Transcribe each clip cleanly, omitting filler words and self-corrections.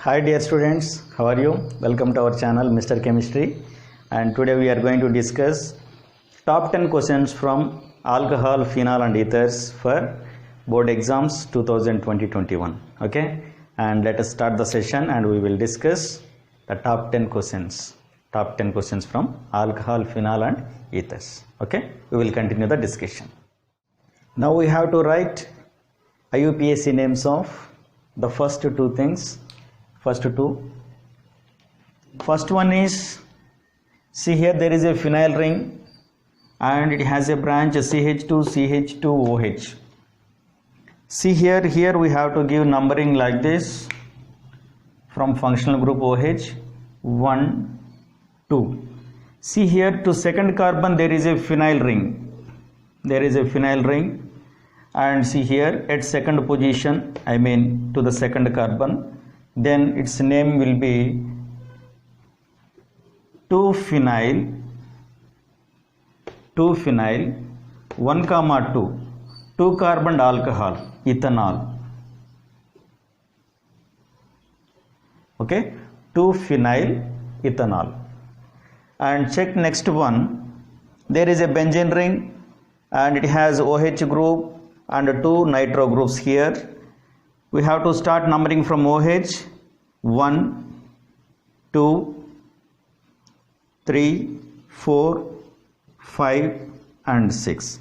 Hi dear students, how are you? Welcome to our channel Mr. Chemistry, and today we are going to discuss top 10 questions from alcohol, phenol and ethers for board exams 2020-21. Okay, and let us start the session and we will discuss the top 10 questions. Top 10 questions from alcohol, phenol and ethers. Okay, we will continue the discussion. Now we have to write IUPAC names of the first two things. First one is, see here there is a phenyl ring and it has a branch CH2CH2OH. See here we have to give numbering like this from functional group OH 1, 2. See here to second carbon there is a phenyl ring. And see here at second position, to the second carbon, then its name will be 2-phenyl 1, 2 carbon alcohol, ethanol. Okay, 2-phenyl ethanol. And check next one, there is a benzene ring and it has OH group and 2 nitro groups here. We have to start numbering from OH 1, 2, 3, 4, 5 and 6.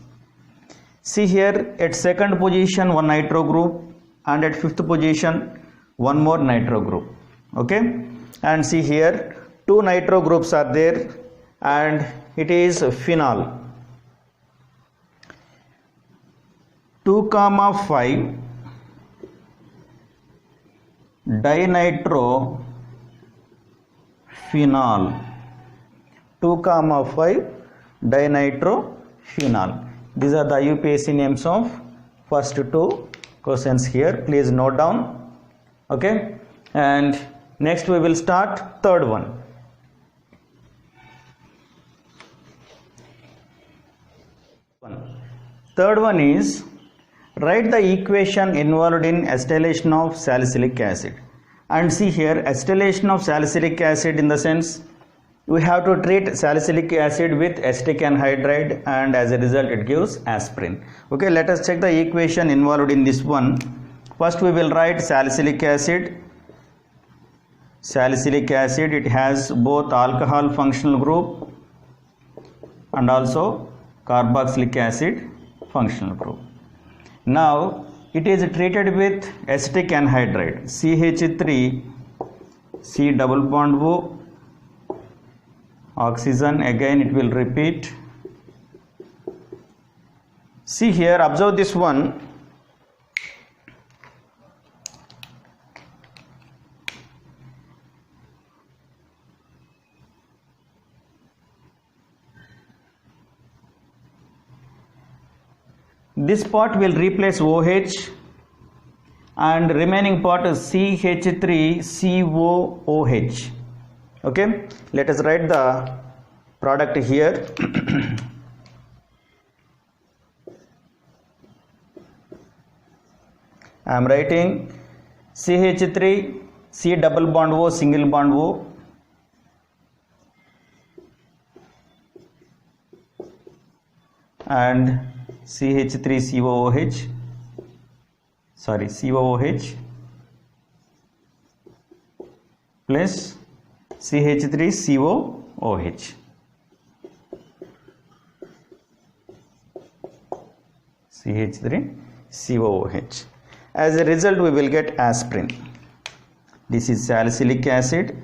See here at second position 1 nitro group and at fifth position 1 more nitro group. Okay, and see here 2 nitro groups are there and it is phenol. 2, 5 dinitrophenol. 2, 5 dinitrophenol. These are the IUPAC names of first two questions here. Please note down. Okay, and next we will start third one. Third one is, write the equation involved in acetylation of salicylic acid. And see here, acetylation of salicylic acid in the sense we have to treat salicylic acid with acetic anhydride and as a result it gives aspirin. Okay, let us check the equation involved in this one. First we will write salicylic acid. It has both alcohol functional group and also carboxylic acid functional group. Now it is treated with acetic anhydride, CH3 C double bond O, oxygen, again it will repeat. See here, observe this one. This part will replace OH and remaining part is CH3COOH. Okay, let us write the product here. I am writing CH3 C double bond O single bond O and CH3COOH plus CH3COOH. CH3COOH. As a result we will get aspirin. This is salicylic acid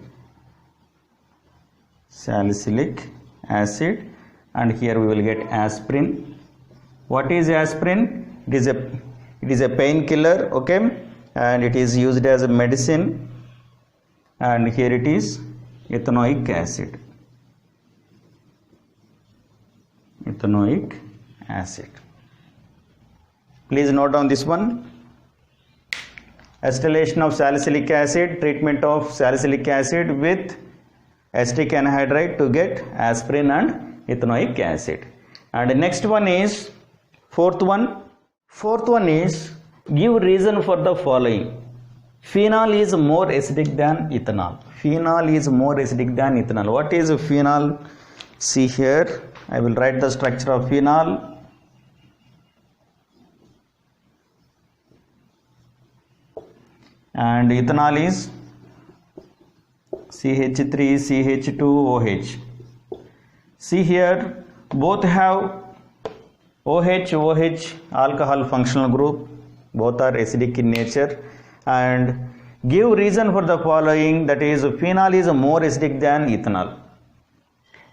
and here we will get aspirin. What is aspirin? It is a painkiller, okay, and it is used as a medicine, and here it is ethanoic acid. Please note down this one. Acetylation of salicylic acid, treatment of salicylic acid with acetic anhydride to get aspirin and ethanoic acid. And the next one is Fourth one is give reason for the following. Phenol is more acidic than ethanol. Phenol is more acidic than ethanol. What is phenol? See here, I will write the structure of phenol. And ethanol is CH3CH2OH. See here, both have OH alcohol functional group, both are acidic in nature, and give reason for the following, that is phenol is more acidic than ethanol.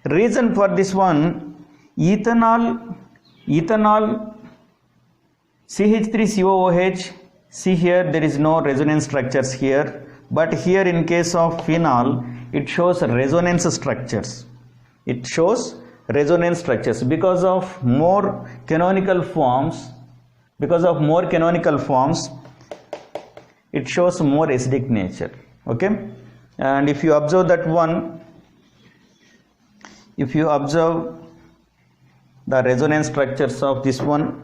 Reason for this one, ethanol CH3COOH, see here there is no resonance structures here, but here in case of phenol it shows resonance structures. It shows resonance structures because of more canonical forms. It shows more acidic nature. Okay, and if you observe that one, if you observe the resonance structures of this one,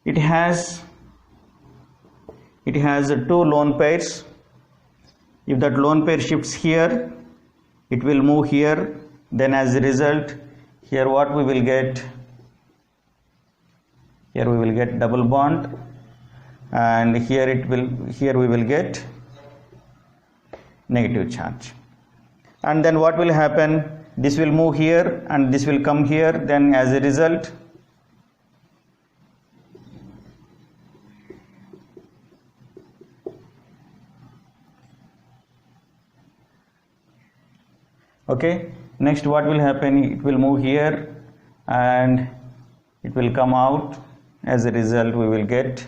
it has two lone pairs. If that lone pair shifts here, it will move here, then as a result here what we will get? Here we will get double bond, and here we will get negative charge. And then what will happen? This will move here and this will come here, then as a result okay, next what will happen? It will move here and it will come out. As a result we will get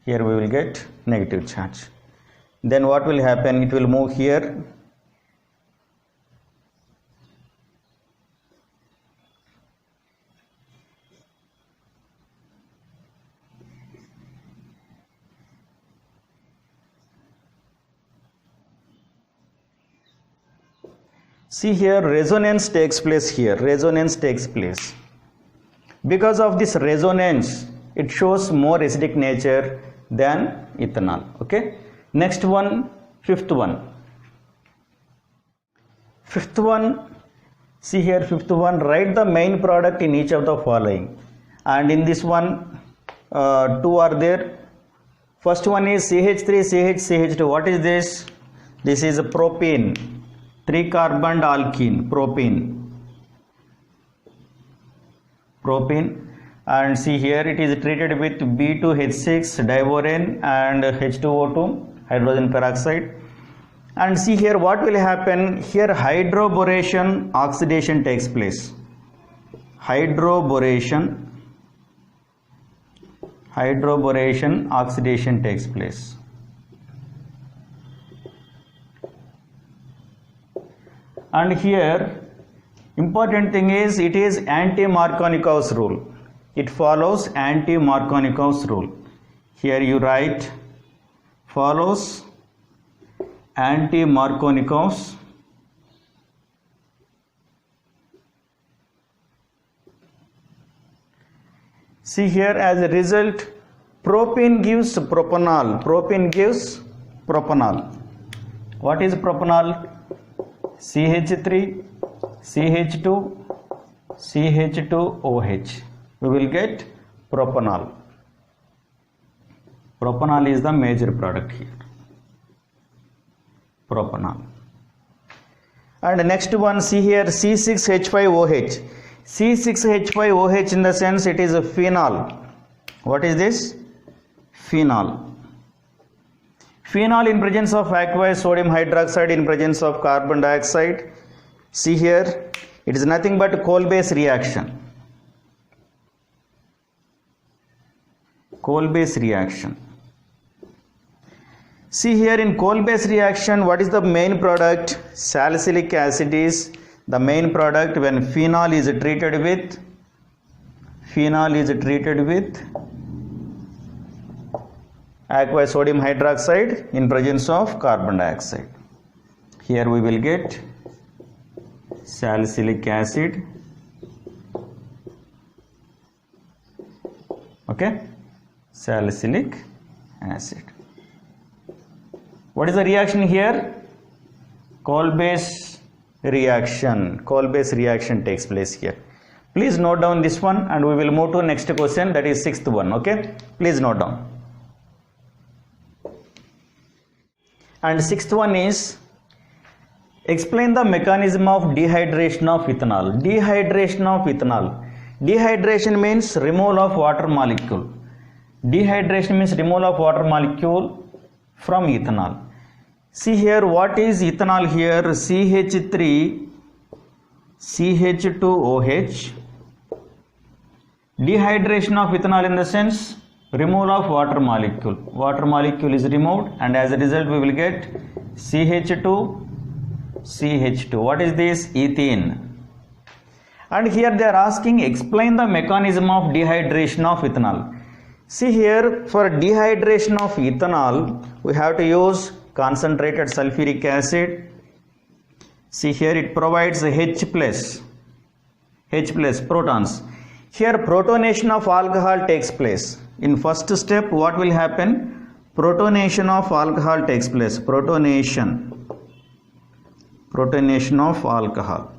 here we will get negative charge. Then what will happen? It will move here, see here resonance takes place here. Because of this resonance it shows more acidic nature than ethanol. Okay, next one, fifth one, see here, fifth one, write the main product in each of the following. And in this one two are there. First one is CH3CH2. What is this? This is a propane, 3-carbon alkene, propane. And see here it is treated with B2H6 diborane and H2O2 hydrogen peroxide. And see here what will happen? Here hydroboration oxidation takes place. Hydroboration oxidation takes place. And here important thing is it is anti-Markovnikov's rule. It follows anti-Markovnikov's rule. Here you write follows anti-Markovnikov's . See here as a result propane gives propanol. What is propanol? CH3 CH2 CH2OH. We will get propanol. Propanol is the major product here. Propanol. And next one, see here C6H5OH. C6H5OH in the sense it is a phenol. What is this? Phenol. Phenol in presence of aqueous sodium hydroxide in presence of carbon dioxide. See here it is nothing but coal-base reaction. See here in coal-base reaction what is the main product? Salicylic acid is the main product when phenol is treated with, aqueous sodium hydroxide in presence of carbon dioxide. Here we will get salicylic acid. Okay, salicylic acid. What is the reaction here? Coal-base reaction. Coal-base reaction takes place here. Please note down this one and we will move to next question, that is sixth one. Okay, please note down. And sixth one is, explain the mechanism of dehydration of ethanol. Dehydration of ethanol. Dehydration means removal of water molecule. Dehydration means removal of water molecule from ethanol. See here, what is ethanol here? CH3 CH2OH. Dehydration of ethanol in the sense removal of water molecule. Water molecule is removed and as a result we will get CH2 CH2. What is this? Ethene. And here they are asking, explain the mechanism of dehydration of ethanol. See here, for dehydration of ethanol we have to use concentrated sulfuric acid. See here, it provides H plus protons. Here protonation of alcohol takes place. In first step what will happen? Protonation of alcohol takes place. Protonation of alcohol.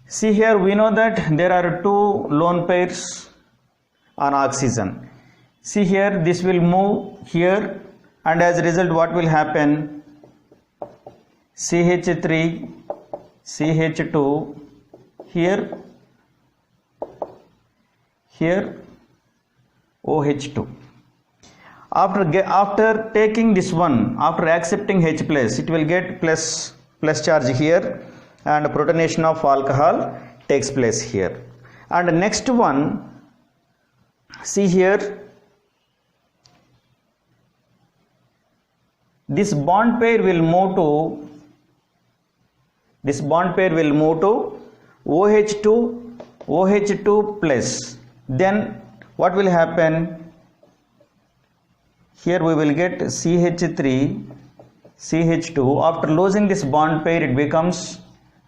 See here, we know that there are two lone pairs on oxygen. See here, this will move here and as a result what will happen? CH3 CH2 here OH2. After taking this one, after accepting H plus, it will get plus charge here and protonation of alcohol takes place here. And next one, see here, this bond pair will move to OH2 plus. Then what will happen? Here we will get CH3 CH2. After losing this bond pair it becomes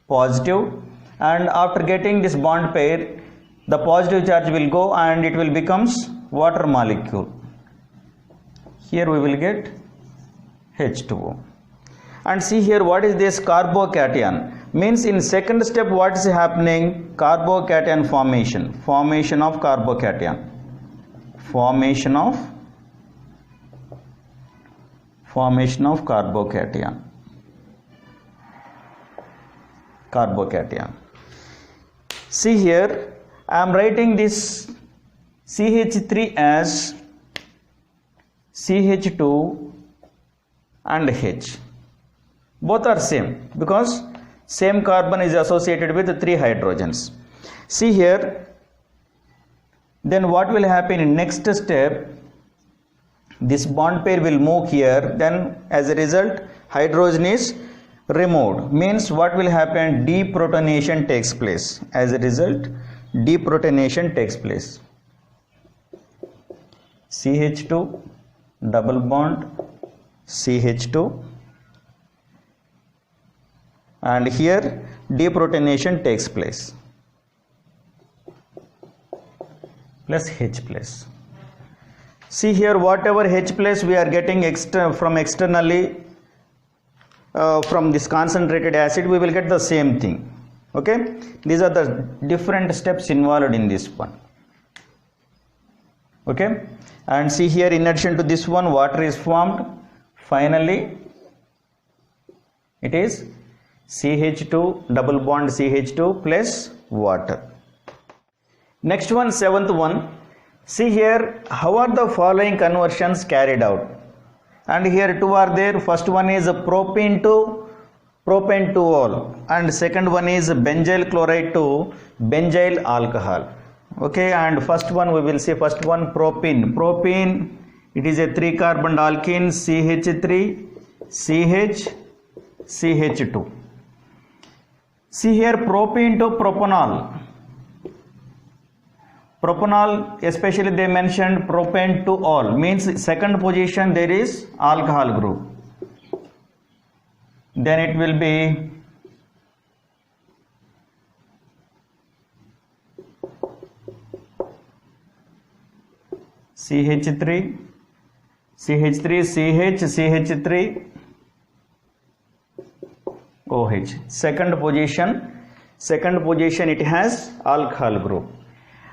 positive, and after getting this bond pair the positive charge will go and it will becomes water molecule. Here we will get H2O. And see here, what is this? Carbocation. Means in second step what is happening? Carbocation formation of carbocation. Formation of carbocation. See here, I am writing this CH3 as CH2 and H. Both are same because same carbon is associated with 3 hydrogens. See here, then what will happen in next step? This bond pair will move here, then as a result hydrogen is removed. Means what will happen? Deprotonation takes place. As a result deprotonation takes place. CH2 double bond CH2, and here deprotonation takes place plus H plus. See here, whatever H plus we are getting from externally from this concentrated acid, we will get the same thing. Okay, these are the different steps involved in this one. Okay, and see here, in addition to this one, water is formed. Finally it is CH2 double bond CH2 plus water. Next one, seventh one. See here, how are the following conversions carried out? And here two are there. First one is propene to propane-2-ol, and second one is benzyl chloride to benzyl alcohol. Okay, and first one we will see. First one, propene. It is a 3 carbon alkene, CH3 CH2. See here, propene to propanol. Propanol, especially they mentioned propane to all, means second position there is alcohol group. Then it will be CH3, CH3, CH, CH3, OH. Second position it has alcohol group.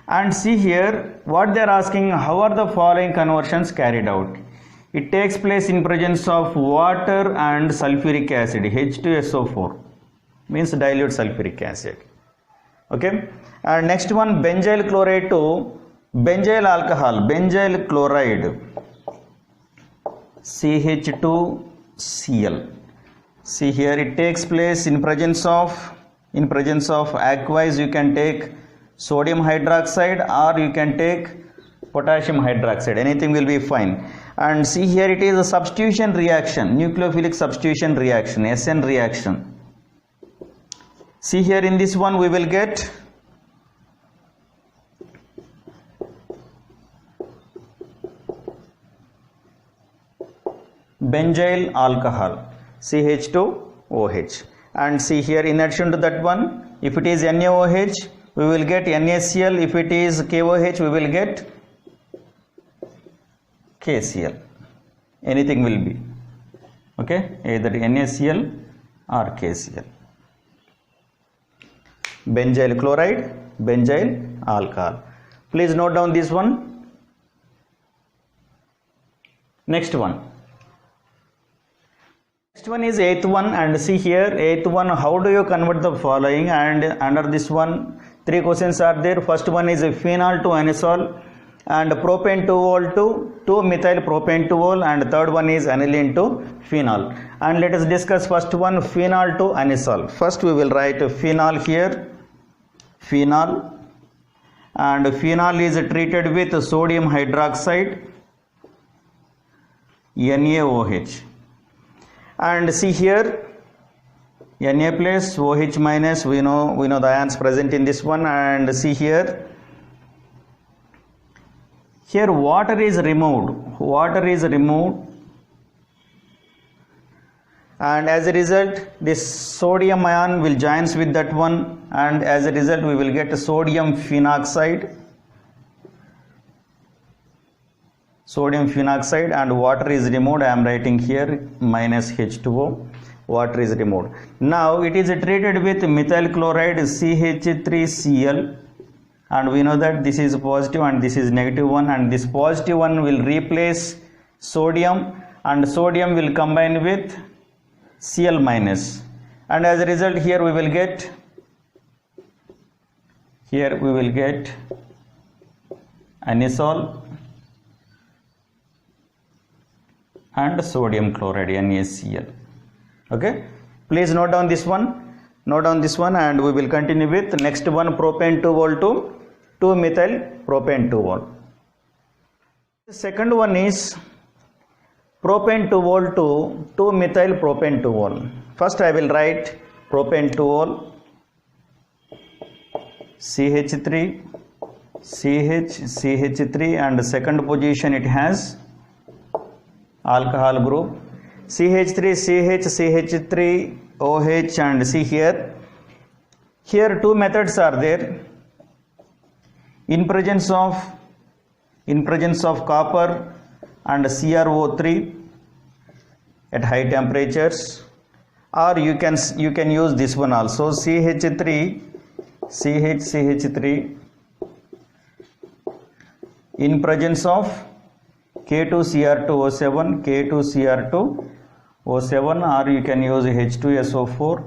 And see here what they are asking, how are the following conversions carried out? It takes place in presence of water and sulfuric acid, H2SO4, means dilute sulfuric acid. Okay. And next one, benzyl chloride to benzyl alcohol, benzyl chloride, CH2Cl. See here it takes place in presence of aqueous. You can take sodium hydroxide or you can take potassium hydroxide, anything will be fine. And see here it is a substitution reaction, nucleophilic substitution reaction, SN reaction. See here in this one we will get benzyl alcohol, CH2OH. And see here in addition to that one, if it is NaOH we will get NaCl, if it is KOH we will get KCl, anything will be, okay, either NaCl or KCl. Benzyl chloride, benzyl alcohol. Please note down this one. Next one. Next one is eighth one, and see here eighth one, how do you convert the following? And under this one 3 questions are there. First one is a phenol to anisole and propane 2-ol to 2-methyl propane 2-ol, and third one is aniline to phenol. And let us discuss first one, phenol to anisole. First we will write phenol here, phenol, and phenol is treated with sodium hydroxide, NaOH. And see here Na plus OH minus, we know the ions present in this one. And see here water is removed, and as a result this sodium ion will joins with that one, and as a result we will get sodium phenoxide, and water is removed. I am writing here minus H2O, water is removed. Now it is treated with methyl chloride, CH3Cl, and we know that this is positive and this is negative one, and this positive one will replace sodium, and sodium will combine with Cl minus, and as a result here we will get anisole and sodium chloride, NaCl. Okay, please note down this one, and we will continue with next one, propane 2-ol to 2-methyl propane 2-ol. The second one is propane 2-ol to 2-methyl propane 2-ol. First I will write propane 2-ol, CH3, CH3, and second position it has alcohol group, CH3, CH, CH3, OH, and see here 2 methods are there. In presence of copper and CrO3 at high temperatures, or you can use this one also, CH3, CH3 in presence of K2Cr2O7, K2Cr2O7, or you can use H2SO4.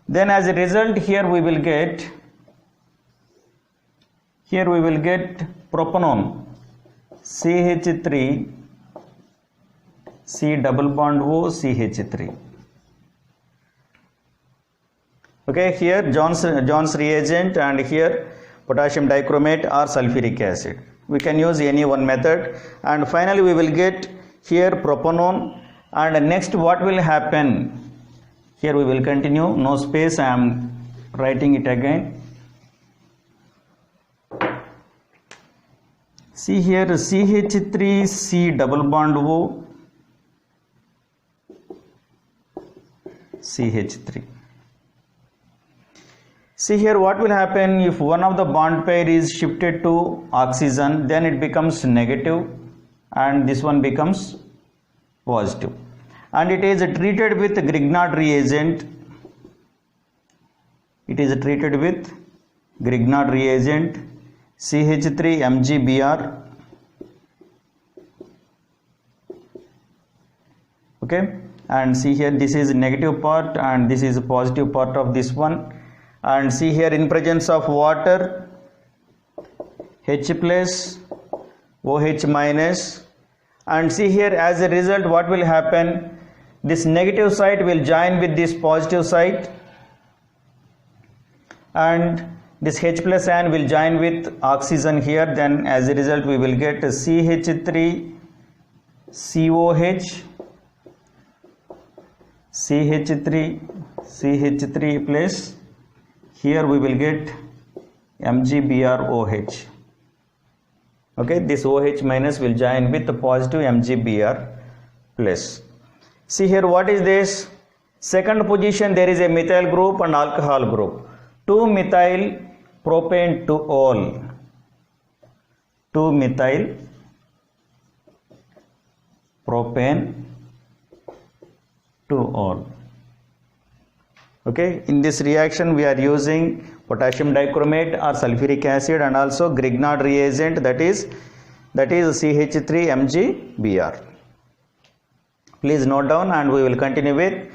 Then as a result here we will get propanone, CH3, C double bond O, CH3. Okay, here John's reagent, and here potassium dichromate or sulfuric acid. We can use any one method, and finally we will get here propanone. And next what will happen, here we will continue, no space, I am writing it again. See here CH3 C double bond O, CH3. See here what will happen if one of the bond pair is shifted to oxygen, then it becomes negative and this one becomes positive, and it is treated with Grignard reagent. It is treated with Grignard reagent CH3 MgBr. Okay, and see here this is negative part and this is a positive part of this one, and see here in presence of water H plus OH minus, and see here as a result what will happen, this negative side will join with this positive side and this H plus ion will join with oxygen here, then as a result we will get CH3 COH, CH3 plus here we will get MgBrOH. Okay, this OH minus will join with the positive MgBr plus. See here what is this? Second position there is a methyl group and alcohol group. 2-methyl propane to all. 2-methyl propane to all. Okay, in this reaction we are using potassium dichromate or sulfuric acid and also Grignard reagent, that is CH3 MgBr. Please note down, and we will continue with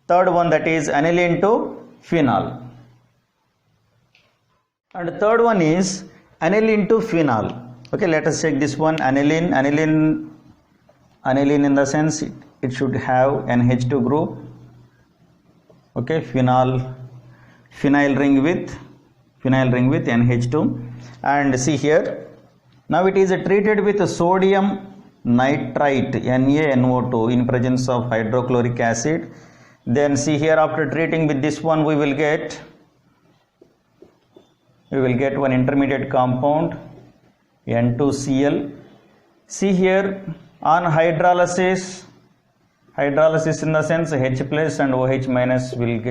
third one, that is aniline to phenol. And the third one is aniline to phenol. Okay, let us check this one. Aniline in the sense it should have NH2 group. Okay, phenyl ring with NH2, and see here now it is treated with sodium nitrite NaNO2 in presence of hydrochloric acid. Then see here after treating with this one we will get one intermediate compound N2Cl. See here on hydrolysis in the sense H plus and OH minus will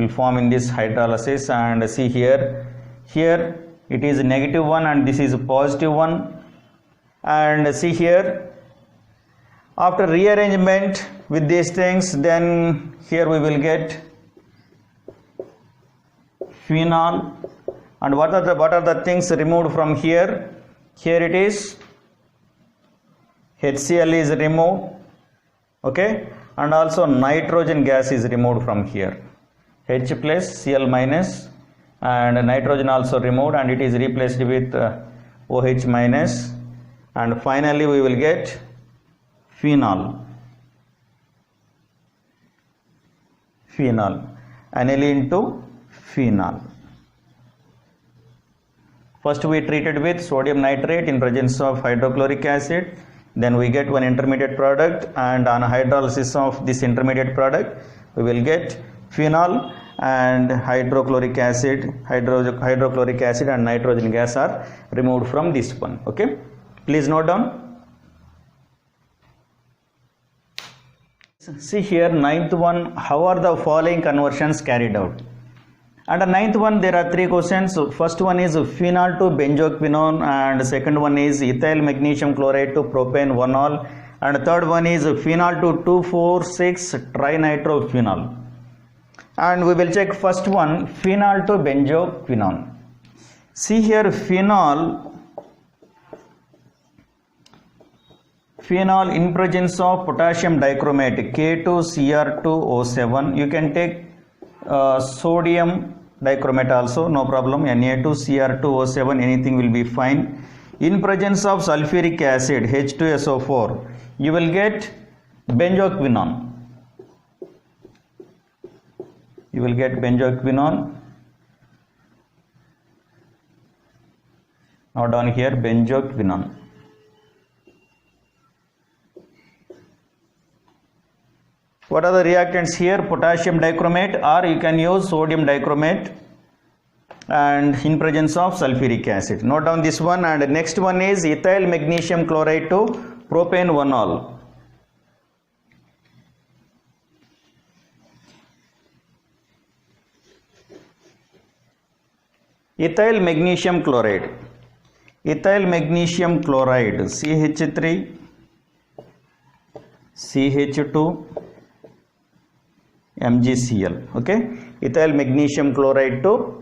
form in this hydrolysis, and see here it is negative one and this is a positive one, and see here after rearrangement with these things, then here we will get phenol. And what are the things removed from here? Here it is HCl is removed. Okay, and also nitrogen gas is removed from here, H plus Cl minus, and nitrogen also removed and it is replaced with OH minus, and finally we will get phenol, aniline to phenol. First we treated with sodium nitrate in presence of hydrochloric acid, then we get one intermediate product, and on hydrolysis of this intermediate product we will get phenol, and hydrochloric acid and nitrogen gas are removed from this one. Okay, please note down. See here ninth one, how are the following conversions carried out? And the ninth one there are three questions. First one is phenol to benzoquinone, and second one is ethyl magnesium chloride to propane 1-ol, and third one is phenol to 2,4,6-trinitrophenol. And we will check first one, phenol to benzoquinone. See here phenol in presence of potassium dichromate K2Cr2O7. You can take sodium dichromate also, no problem, Na2Cr2O7, anything will be fine. In presence of sulfuric acid H2SO4, you will get benzoquinone. Now down here benzoquinone. What are the reactants here? Potassium dichromate, or you can use sodium dichromate. and in presence of sulfuric acid. Note down this one. And next one is ethyl magnesium chloride to propane 1-ol. Ethyl magnesium chloride, CH3 CH2 MgCl. Okay, ethyl magnesium chloride to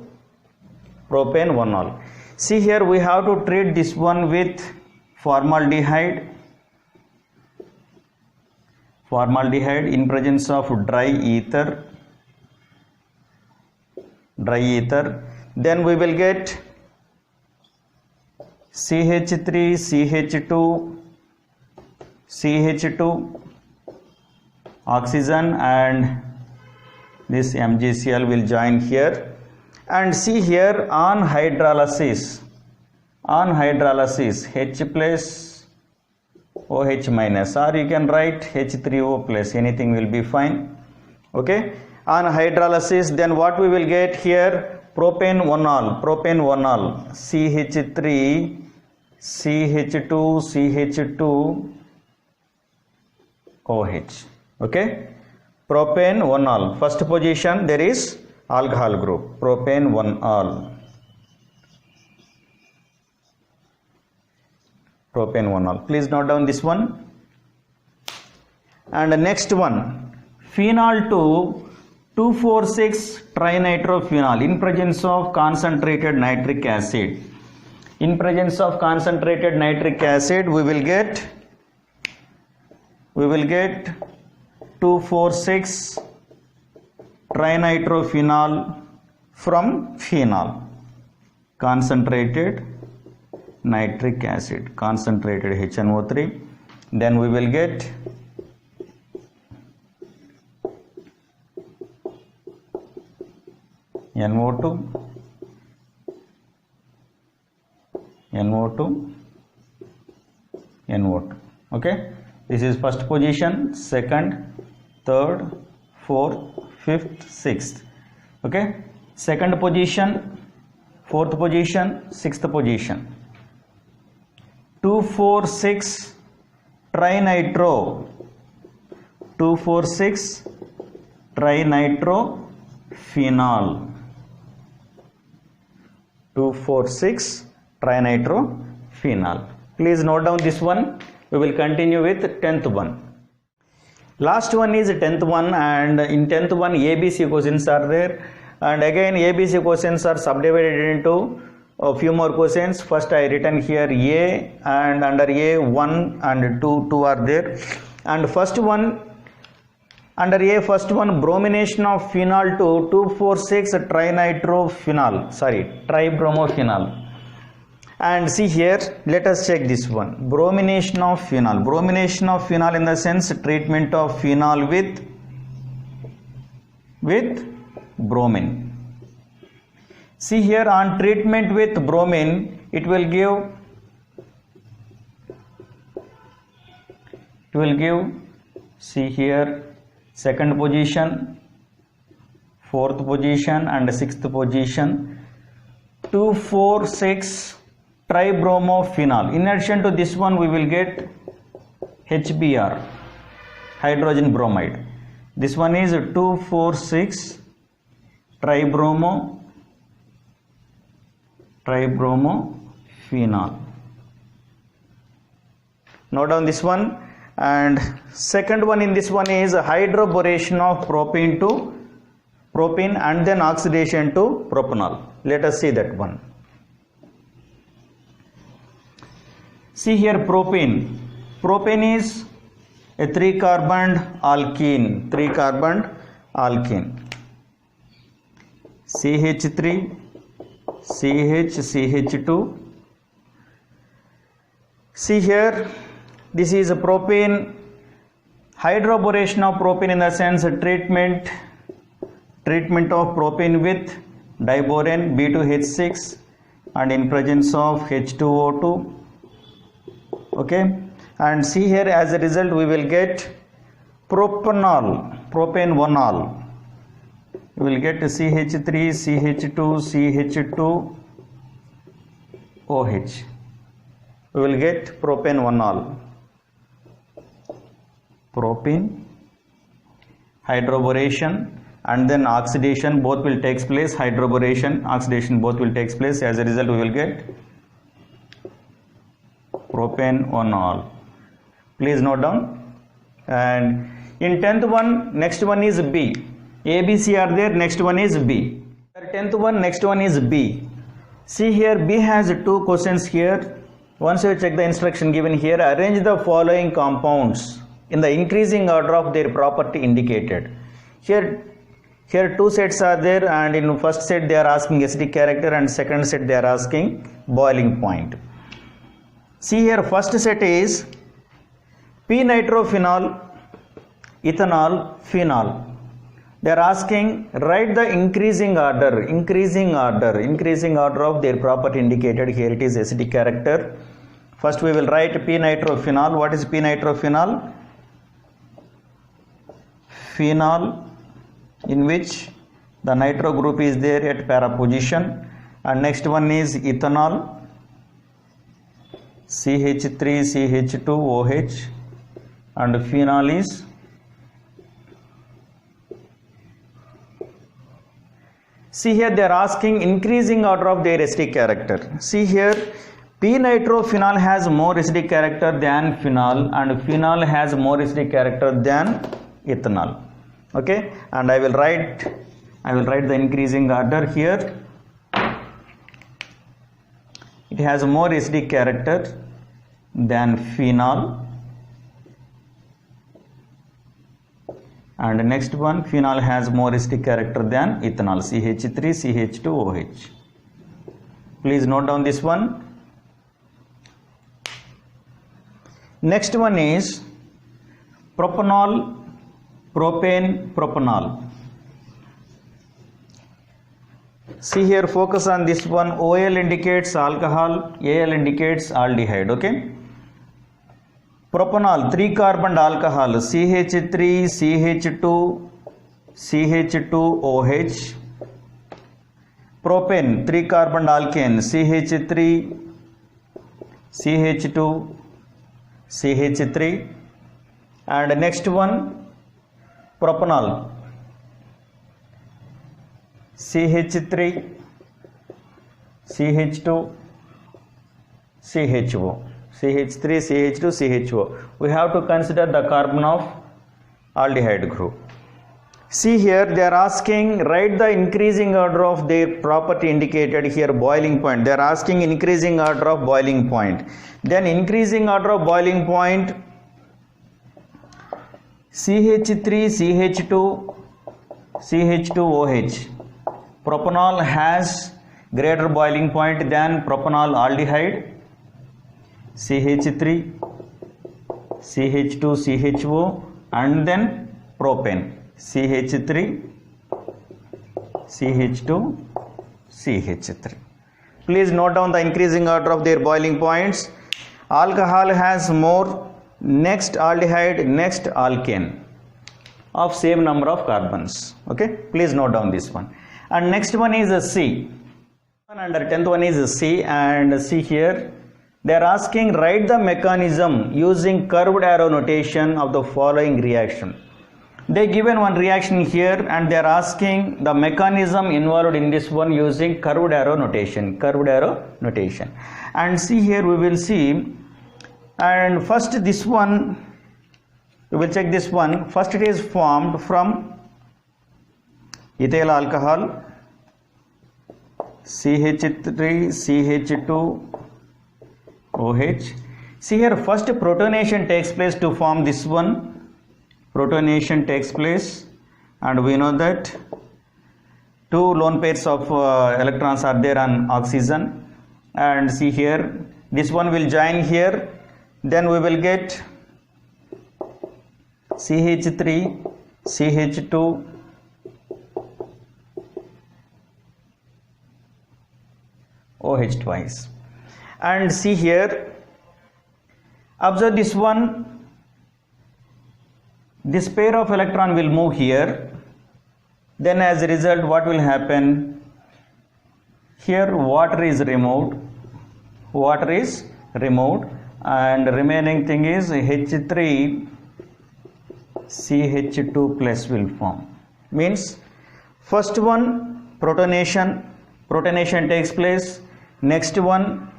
propane 1-ol. See here, we have to treat this one with formaldehyde in presence of dry ether. Then we will get CH3 CH2 oxygen, and this MgCl will join here. And see here, on hydrolysis H plus OH minus, or you can write H3O plus, anything will be fine. Okay, on hydrolysis, then what we will get here? Propane 1-ol, CH3 CH2 OH. Okay, propane 1-ol. First position there is alcohol group, propane 1-ol. Please note down this one. And the next one, phenol to 2,4,6-trinitrophenol in presence of concentrated nitric acid. In presence of concentrated nitric acid, we will get 2,4,6-trinitrophenol from phenol. Concentrated nitric acid, concentrated HNO3. Then we will get NO2. Okay, this is first position, second, third, fourth, fifth, sixth. Okay, second position, fourth position, sixth position. 2,4,6 trinitro, 2,4,6 trinitrophenol, 2,4,6 trinitrophenol. Please note down this one. We will continue with 10th one. Last one is 10th one, and in 10th one ABC questions are there, and again ABC questions are subdivided into a few more questions. First I written here A, and under A 1 and 2 are there. And first one, under A, first one, bromination of phenol to 2,4,6 tribromophene. And see here, let us check this one. Bromination of phenol. Bromination of phenol in the sense treatment of phenol with bromine. See here, on treatment with bromine, it will give see here, second position, fourth position and sixth position, 2,4,6 tribromophenol. In addition to this one, we will get HBr, hydrogen bromide. This one is 2,4,6 tribromophenol. Note down this one. And second one in this one is hydroboration of propene to propene and then oxidation to propanol. Let us see that one. See here, propane. Propane is a 3-carbon alkene. CH3, CH2. See here, this is a propane. Hydroboration of propane in the sense treatment of propane with diborane B2H6 and in presence of H2O2. Okay, and see here, as a result we will get propanol, propane 1-ol. we will get CH3, CH2, CH2, OH. We will get propane 1-ol. Propene, hydroboration, and then oxidation both will take place. Hydroboration, oxidation both will take place. As a result, we will get propane 1-ol. Please note down. And in 10th one, next one is B. A, B, C are there. Next one is B. 10th one, next one is B. See here, B has 2 questions here. Once you check the instruction given here, arrange the following compounds in the increasing order of their property indicated. Here 2 sets are there, and in first set they are asking acidic character, and second set they are asking boiling point. See here, first set is p-nitrophenol, ethanol, phenol. They are asking write the increasing order of their property indicated. Here it is acidic character. First we will write p-nitrophenol. What is p-nitrophenol? Phenol in which the nitro group is there at para position. And next one is ethanol, CH3, CH2, OH, and phenol is see here they are asking increasing order of their acidic character. See here, p-nitrophenol has more acidic character than phenol, and phenol has more acidic character than ethanol. Okay, and I will write the increasing order here. It has more acidic character than phenol, and next one, phenol has more acidic character than ethanol, CH3, CH2, OH. Please note down this one. Next one is propanol, propane, propanol. See here, focus on this one. OL indicates alcohol, AL indicates aldehyde. Okay. Propanol, 3-carbon alcohol, CH3, CH2, CH2OH. Propane, 3-carbon alkane, CH3, CH2, CH3. And next one, propanol, CH3, CH2, CHO. CH3, CH2, CHO. We have to consider the carbon of aldehyde group. See here, they are asking write the increasing order of their property indicated here, boiling point. They are asking increasing order of boiling point. Then increasing order of boiling point, CH3, CH2, CH2OH. Propanol has greater boiling point than propanol aldehyde. CH3, CH2, CHO, and then propane, CH3, CH2, CH3. Please note down the increasing order of their boiling points. Alcohol has more, next aldehyde, next alkane of same number of carbons. Okay, please note down this one. And next one is a C. Under 10th one is a C, and see here. They are asking write the mechanism using curved arrow notation of the following reaction. They given one reaction here, and they are asking the mechanism involved in this one using curved arrow notation. And see here we will see, and first this one we will check this one. First it is formed from ethyl alcohol, CH3, CH2, OH. See here, first protonation takes place to form this one. Protonation takes place, and we know that 2 lone pairs of electrons are there on oxygen. And see here, this one will join here. Then we will get CH3, CH2, OH twice. And see here, observe this one, this pair of electron will move here, Then as a result, what will happen? Here water is removed, and remaining thing is H3CH2 plus will form. Means first one protonation takes place, next one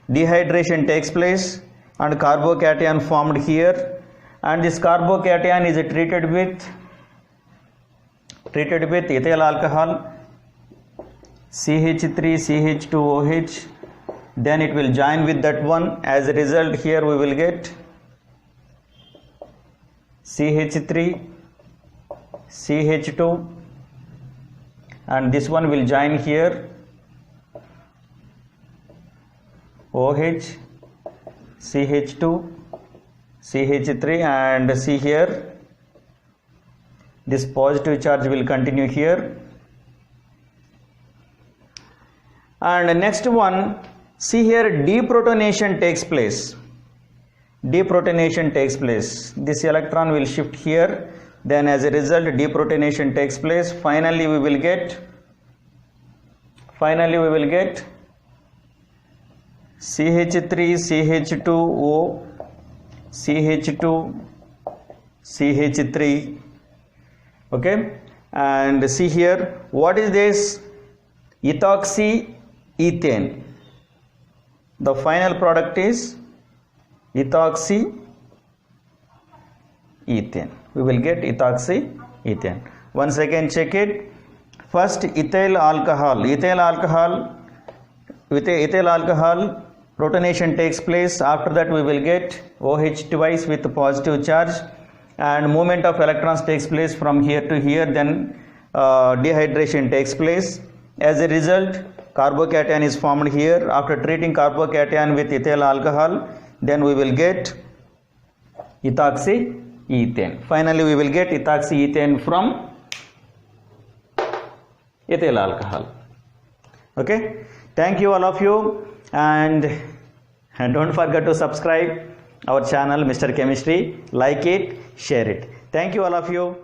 dehydration takes place, and carbocation formed here, and this carbocation is treated with ethyl alcohol CH3CH2OH, then it will join with that one. As a result, here we will get CH3CH2, and this one will join here OH CH2 CH3, and see here this positive charge will continue here. And next one, see here deprotonation takes place. This electron will shift here, then as a result deprotonation takes place. Finally we will get CH3CH2O CH2 CH3. Okay, and see here what is this? Ethoxyethane. The final product is ethoxyethane. We will get ethoxyethane. Once again check it. First ethyl alcohol. With ethyl alcohol protonation takes place. After that we will get OH twice with positive charge, and movement of electrons takes place from here to here. Then dehydration takes place. As a result, carbocation is formed here. After treating carbocation with ethyl alcohol, then we will get ethoxyethane. Finally we will get ethoxyethane from ethyl alcohol. Okay, thank you all of you, and don't forget to subscribe our channel Mr. Chemistry. Like it, share it. Thank you all of you.